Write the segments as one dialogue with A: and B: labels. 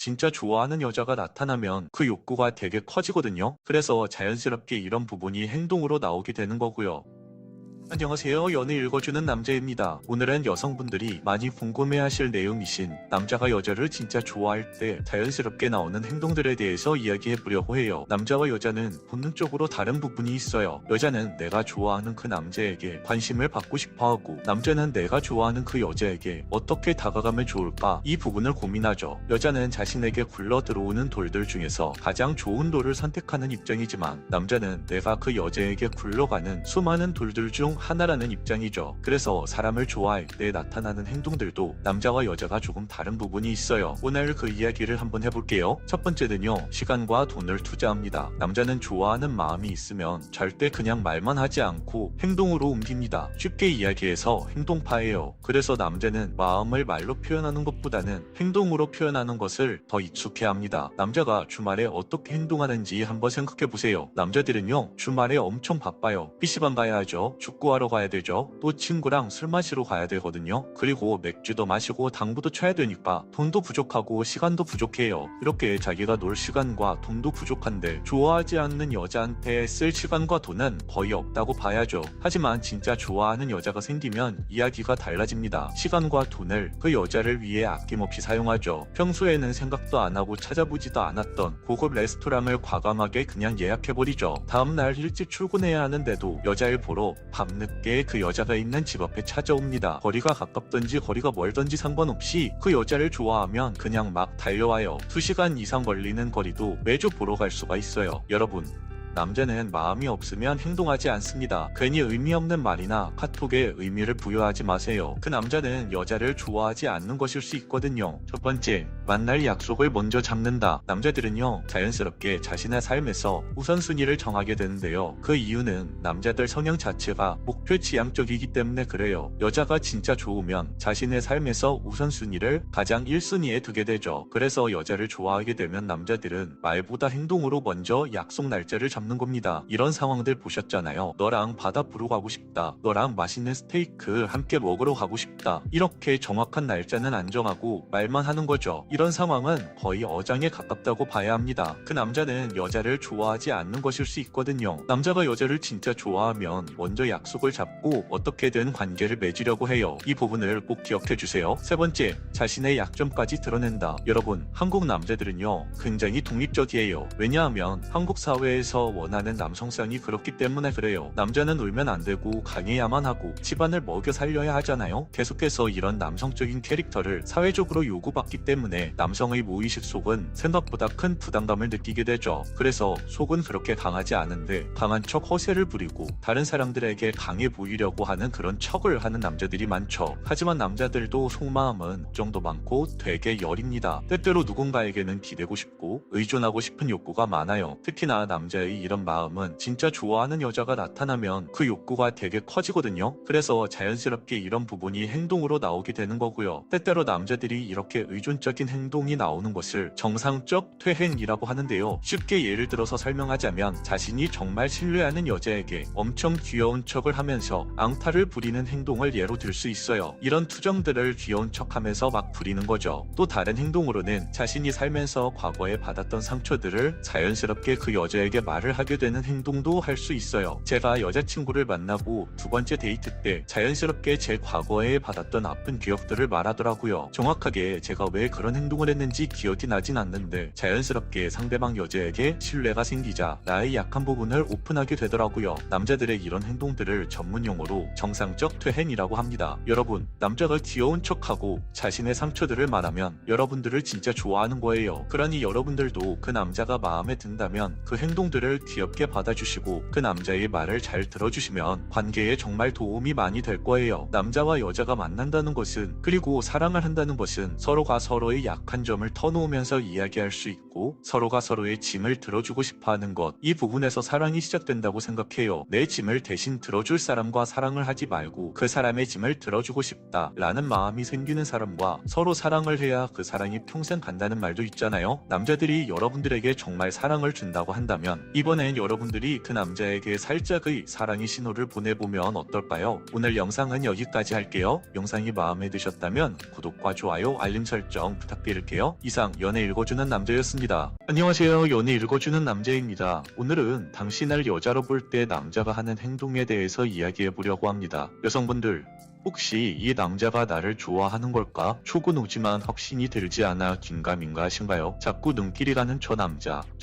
A: 진짜 좋아하는 여자가 나타나면 그 욕구가 되게 커지거든요. 그래서 자연스럽게 이런 부분이 행동으로 나오게 되는 거고요. 안녕하세요. 연애 읽어주는 남자입니다. 오늘은 여성분들이 많이 궁금해하실 내용이신 남자가 여자를 진짜 좋아할 때 자연스럽게 나오는 행동들에 대해서 이야기해보려고 해요. 남자와 여자는 본능적으로 다른 부분이 있어요. 여자는 내가 좋아하는 그 남자에게 관심을 받고 싶어하고, 남자는 내가 좋아하는 그 여자에게 어떻게 다가가면 좋을까, 이 부분을 고민하죠. 여자는 자신에게 굴러 들어오는 돌들 중에서 가장 좋은 돌을 선택하는 입장이지만, 남자는 내가 그 여자에게 굴러가는 수많은 돌들 중 하나라는 입장이죠. 그래서 사람을 좋아할 때 나타나는 행동들도 남자와 여자가 조금 다른 부분이 있어요. 오늘 그 이야기를 한번 해볼게요. 첫 번째는요, 시간과 돈을 투자합니다. 남자는 좋아하는 마음이 있으면 절대 그냥 말만 하지 않고 행동으로 옮깁니다. 쉽게 이야기해서 행동파예요. 그래서 남자는 마음을 말로 표현하는 것보다는 행동으로 표현하는 것을 더 익숙해 합니다. 남자가 주말에 어떻게 행동하는지 한번 생각해보세요. 남자들은요, 주말에 엄청 바빠요. PC방 가야 하죠. 축구하러 가야 되죠. 또 친구랑 술 마시러 가야 되거든요. 그리고 맥주도 마시고 당구도 쳐야 되니까 돈도 부족하고 시간도 부족해요. 이렇게 자기가 놀 시간과 돈도 부족한데 좋아하지 않는 여자한테 쓸 시간과 돈은 거의 없다고 봐야죠. 하지만 진짜 좋아하는 여자가 생기면 이야기가 달라집니다. 시간과 돈을 그 여자를 위해 아낌없이 사용하죠. 평소에는 생각도 안 하고 찾아보지도 않았던 고급 레스토랑을 과감하게 그냥 예약해버리죠. 다음날 일찍 출근해야 하는데도 여자를 보러 밤늦게 그 여자가 있는 집 앞에 찾아옵니다. 거리가 가깝던지 거리가 멀던지 상관없이 그 여자를 좋아하면 그냥 막 달려와요. 2시간 이상 걸리는 거리도 매주 보러 갈 수가 있어요. 여러분, 남자는 마음이 없으면 행동하지 않습니다. 괜히 의미 없는 말이나 카톡에 의미를 부여하지 마세요. 그 남자는 여자를 좋아하지 않는 것일 수 있거든요. 첫 번째, 만날 약속을 먼저 잡는다. 남자들은요, 자연스럽게 자신의 삶에서 우선순위를 정하게 되는데요. 그 이유는 남자들 성향 자체가 목표 지향적이기 때문에 그래요. 여자가 진짜 좋으면 자신의 삶에서 우선순위를 가장 1순위에 두게 되죠. 그래서 여자를 좋아하게 되면 남자들은 말보다 행동으로 먼저 약속 날짜를 잡는 겁니다. 이런 상황들 보셨잖아요. 너랑 바다 보러 가고 싶다. 너랑 맛있는 스테이크 함께 먹으러 가고 싶다. 이렇게 정확한 날짜는 안 정하고 말만 하는 거죠. 이런 상황은 거의 어장에 가깝다고 봐야 합니다. 그 남자는 여자를 좋아하지 않는 것일 수 있거든요. 남자가 여자를 진짜 좋아하면 먼저 약속을 잡고 어떻게든 관계를 맺으려고 해요. 이 부분을 꼭 기억해 주세요. 세 번째, 자신의 약점까지 드러낸다. 여러분, 한국 남자들은요, 굉장히 독립적이에요. 왜냐하면 한국 사회에서 원하는 남성성이 그렇기 때문에 그래요. 남자는 울면 안 되고 강해야만 하고 집안을 먹여 살려야 하잖아요. 계속해서 이런 남성적인 캐릭터를 사회적으로 요구받기 때문에 남성의 무의식 속은 생각보다 큰 부담감을 느끼게 되죠. 그래서 속은 그렇게 강하지 않은데 강한 척 허세를 부리고 다른 사람들에게 강해 보이려고 하는 그런 척을 하는 남자들이 많죠. 하지만 남자들도 속마음은 정도 많고 되게 여립니다. 때때로 누군가에게는 기대고 싶고 의존하고 싶은 욕구가 많아요. 특히나 남자의 이런 마음은 진짜 좋아하는 여자가 나타나면 그 욕구가 되게 커지거든요. 그래서 자연스럽게 이런 부분이 행동으로 나오게 되는 거고요. 때때로 남자들이 이렇게 의존적인 행동이 나오는 것을 정상적 퇴행이라고 하는데요. 쉽게 예를 들어서 설명하자면 자신이 정말 신뢰하는 여자에게 엄청 귀여운 척을 하면서 앙탈을 부리는 행동을 예로 들 수 있어요. 이런 투정들을 귀여운 척하면서 막 부리는 거죠. 또 다른 행동으로는 자신이 살면서 과거에 받았던 상처들을 자연스럽게 그 여자에게 말을 하게 되는 행동도 할 수 있어요. 제가 여자친구를 만나고 두 번째 데이트 때 자연스럽게 제 과거에 받았던 아픈 기억들을 말하더라고요. 정확하게 제가 왜 그런 행동을 했는지 기억이 나진 않는데 자연스럽게 상대방 여자에게 신뢰가 생기자 나의 약한 부분을 오픈하게 되더라고요. 남자들의 이런 행동들을 전문용어로 정상적 퇴행이라고 합니다. 여러분, 남자가 귀여운 척하고 자신의 상처들을 말하면 여러분들을 진짜 좋아하는 거예요. 그러니 여러분들도 그 남자가 마음에 든다면 그 행동들을 귀엽게 받아주시고 그 남자의 말을 잘 들어주시면 관계에 정말 도움이 많이 될 거예요. 남자와 여자가 만난다는 것은, 그리고 사랑을 한다는 것은 서로가 서로의 약한 점을 터놓으면서 이야기할 수 있고 서로가 서로의 짐을 들어주고 싶어하는 것, 이 부분에서 사랑이 시작된다고 생각해요. 내 짐을 대신 들어줄 사람과 사랑을 하지 말고 그 사람의 짐을 들어주고 싶다 라는 마음이 생기는 사람과 서로 사랑을 해야 그 사랑이 평생 간다는 말도 있잖아요. 남자들이 여러분들에게 정말 사랑을 준다고 한다면 이 이번엔 여러분들이 그 남자에게 살짝의 사랑의 신호를 보내보면 어떨까요? 오늘 영상은 여기까지 할게요. 영상이 마음에 드셨다면 구독과 좋아요, 알림 설정 부탁드릴게요. 이상 연애 읽어주는 남자였습니다. 안녕하세요. 연애 읽어주는 남자입니다. 오늘은 당신을 여자로 볼 때 남자가 하는 행동에 대해서 이야기해보려고 합니다. 여성분들, 혹시 이 남자가 나를 좋아하는 걸까? 촉은 오지만 확신이 들지 않아 긴가민가 하신가요? 자꾸 눈길이 가는 저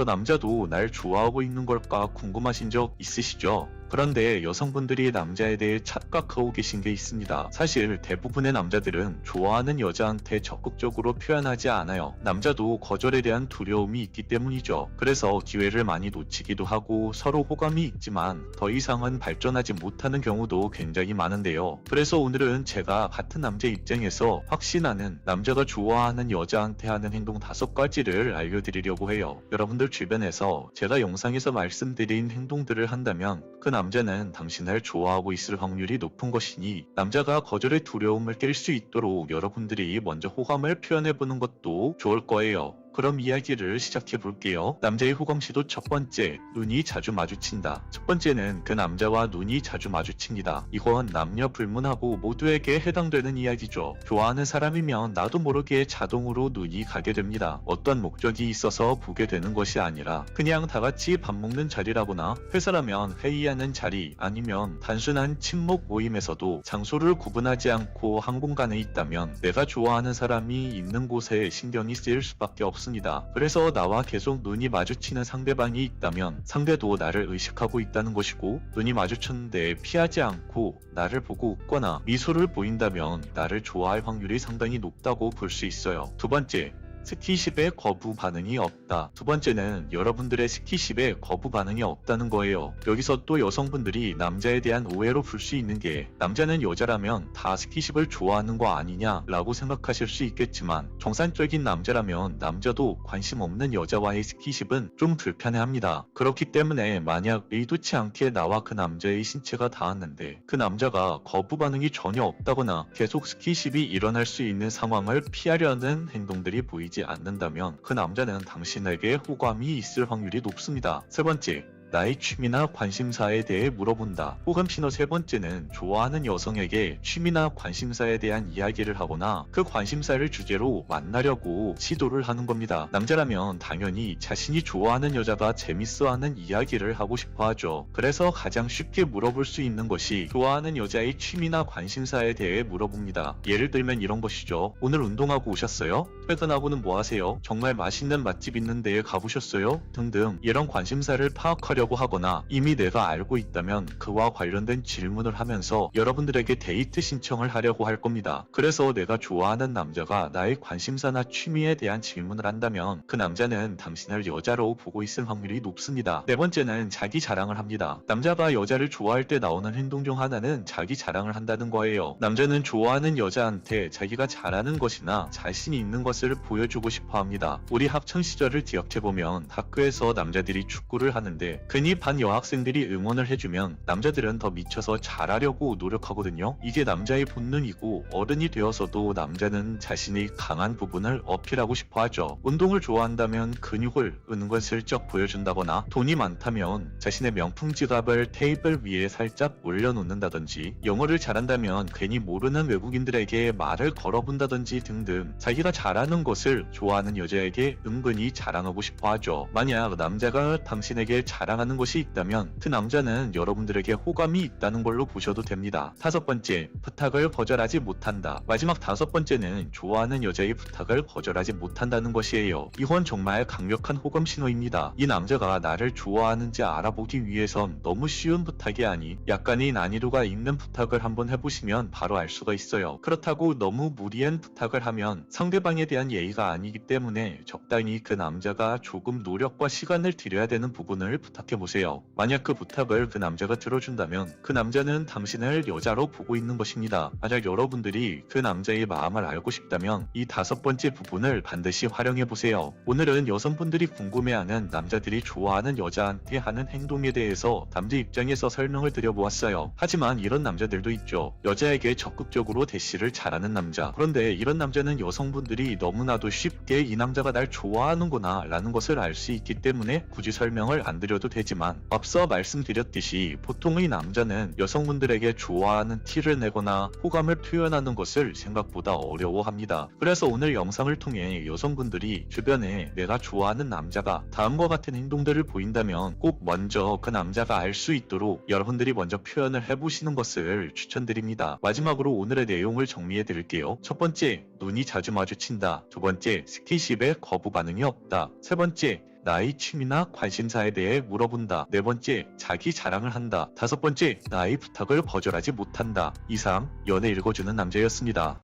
A: 남자도 날 좋아하고 있는 걸까 궁금하신 적 있으시죠? 그런데 여성분들이 남자에 대해 착각하고 계신 게 있습니다. 사실 대부분의 남자들은 좋아하는 여자한테 적극적으로 표현하지 않아요. 남자도 거절에 대한 두려움이 있기 때문이죠. 그래서 기회를 많이 놓치기도 하고 서로 호감이 있지만 더 이상은 발전하지 못하는 경우도 굉장히 많은데요. 그래서 오늘은 제가 같은 남자 입장에서 확신하는 남자가 좋아하는 여자한테 하는 행동 5가지를 알려드리려고 해요. 여러분들 주변에서 제가 영상에서 말씀드린 행동들을 한다면 그 남자는 당신을 좋아하고 있을 확률이 높은 것이니 남자가 거절의 두려움을 깰 수 있도록 여러분들이 먼저 호감을 표현해보는 것도 좋을 거예요. 그럼 이야기를 시작해 볼게요. 남자의 호감 시도 첫 번째, 눈이 자주 마주친다. 첫 번째는 그 남자와 눈이 자주 마주칩니다. 이건 남녀 불문하고 모두에게 해당되는 이야기죠. 좋아하는 사람이면 나도 모르게 자동으로 눈이 가게 됩니다. 어떤 목적이 있어서 보게 되는 것이 아니라 그냥 다 같이 밥 먹는 자리라거나 회사라면 회의하는 자리 아니면 단순한 친목 모임에서도 장소를 구분하지 않고 한 공간에 있다면 내가 좋아하는 사람이 있는 곳에 신경이 쓰일 수밖에 없습니다. 그래서 나와 계속 눈이 마주치는 상대방이 있다면 상대도 나를 의식하고 있다는 것이고, 눈이 마주쳤는데 피하지 않고 나를 보고 웃거나 미소를 보인다면 나를 좋아할 확률이 상당히 높다고 볼 수 있어요. 두 번째, 스킨십에 거부 반응이 없다. 두 번째는 여러분들의 스킨십에 거부 반응이 없다는 거예요. 여기서 또 여성분들이 남자에 대한 오해로 볼 수 있는 게, 남자는 여자라면 다 스킨십을 좋아하는 거 아니냐 라고 생각하실 수 있겠지만, 정상적인 남자라면 남자도 관심 없는 여자와의 스킨십은 좀 불편해합니다. 그렇기 때문에 만약 의도치 않게 나와 그 남자의 신체가 닿았는데 그 남자가 거부 반응이 전혀 없다거나 계속 스킨십이 일어날 수 있는 상황을 피하려는 행동들이 보이지 않는다면 그 남자는 당신에게 호감이 있을 확률이 높습니다. 세 번째, 나의 취미나 관심사에 대해 물어본다. 호감 신호 세 번째는 좋아하는 여성에게 취미나 관심사에 대한 이야기를 하거나 그 관심사를 주제로 만나려고 시도를 하는 겁니다. 남자라면 당연히 자신이 좋아하는 여자가 재밌어하는 이야기를 하고 싶어 하죠. 그래서 가장 쉽게 물어볼 수 있는 것이 좋아하는 여자의 취미나 관심사에 대해 물어봅니다. 예를 들면 이런 것이죠. 오늘 운동하고 오셨어요? 퇴근하고는 뭐 하세요? 정말 맛있는 맛집 있는 데에 가보셨어요? 등등 이런 관심사를 파악하려고 하거나, 이미 내가 알고 있다면 그와 관련된 질문을 하면서 여러분들에게 데이트 신청을 하려고 할 겁니다. 그래서 내가 좋아하는 남자가 나의 관심사나 취미에 대한 질문을 한다면 그 남자는 당신을 여자로 보고 있을 확률이 높습니다. 네 번째는 자기 자랑을 합니다. 남자가 여자를 좋아할 때 나오는 행동 중 하나는 자기 자랑을 한다는 거예요. 남자는 좋아하는 여자한테 자기가 잘하는 것이나 자신이 있는 것을 보여주고 싶어 합니다. 우리 학창 시절을 기억해보면 학교에서 남자들이 축구를 하는데 괜히 반 여학생들이 응원을 해주면 남자들은 더 미쳐서 잘하려고 노력하거든요. 이게 남자의 본능이고, 어른이 되어서도 남자는 자신의 강한 부분을 어필하고 싶어 하죠. 운동을 좋아한다면 근육을 은근슬쩍 보여준다거나, 돈이 많다면 자신의 명품 지갑을 테이블 위에 살짝 올려놓는다든지, 영어를 잘한다면 괜히 모르는 외국인들에게 말을 걸어본다든지 등등 자기가 잘하는 것을 좋아하는 여자에게 은근히 자랑하고 싶어 하죠. 만약 남자가 당신에게 자랑하는 것이 있다면 그 남자는 여러분들에게 호감이 있다는 걸로 보셔도 됩니다. 다섯 번째, 부탁을 거절하지 못한다. 마지막 다섯 번째는 좋아하는 여자의 부탁을 거절하지 못한다는 것이에요. 이건 정말 강력한 호감 신호입니다. 이 남자가 나를 좋아하는지 알아보기 위해선 너무 쉬운 부탁이 아닌 약간의 난이도가 있는 부탁을 한번 해보시면 바로 알 수가 있어요. 그렇다고 너무 무리한 부탁을 하면 상대방에 대한 예의가 아니기 때문에 적당히 그 남자가 조금 노력과 시간을 들여야 되는 부분을 부탁해보세요. 만약 그 부탁을 그 남자가 들어준다면 그 남자는 당신을 여자로 보고 있는 것입니다. 만약 여러분들이 그 남자의 마음을 알고 싶다면 이 5번째 부분을 반드시 활용해보세요. 오늘은 여성분들이 궁금해하는 남자들이 좋아하는 여자한테 하는 행동에 대해서 남자 입장에서 설명을 드려보았어요. 하지만 이런 남자들도 있죠. 여자에게 적극적으로 대시를 잘하는 남자. 그런데 이런 남자는 여성분들이 너무나도 쉽게 이 남자가 날 좋아하는구나 라는 것을 알 수 있기 때문에 굳이 설명을 안 드려도 되지만, 앞서 말씀드렸듯이 보통의 남자는 여성분들에게 좋아하는 티를 내거나 호감을 표현하는 것을 생각보다 어려워합니다. 그래서 오늘 영상을 통해 여성분들이 주변에 내가 좋아하는 남자가 다음과 같은 행동들을 보인다면 꼭 먼저 그 남자가 알 수 있도록 여러분들이 먼저 표현을 해보시는 것을 추천드립니다. 마지막으로 오늘의 내용을 정리해 드릴게요. 첫 번째, 눈이 자주 마주친다. 두 번째, 스킨십에 거부 반응이 없다. 세 번째, 나의 취미나 관심사에 대해 물어본다. 네 번째, 자기 자랑을 한다. 다섯 번째, 나의 부탁을 거절하지 못한다. 이상 연애 읽어주는 남자였습니다.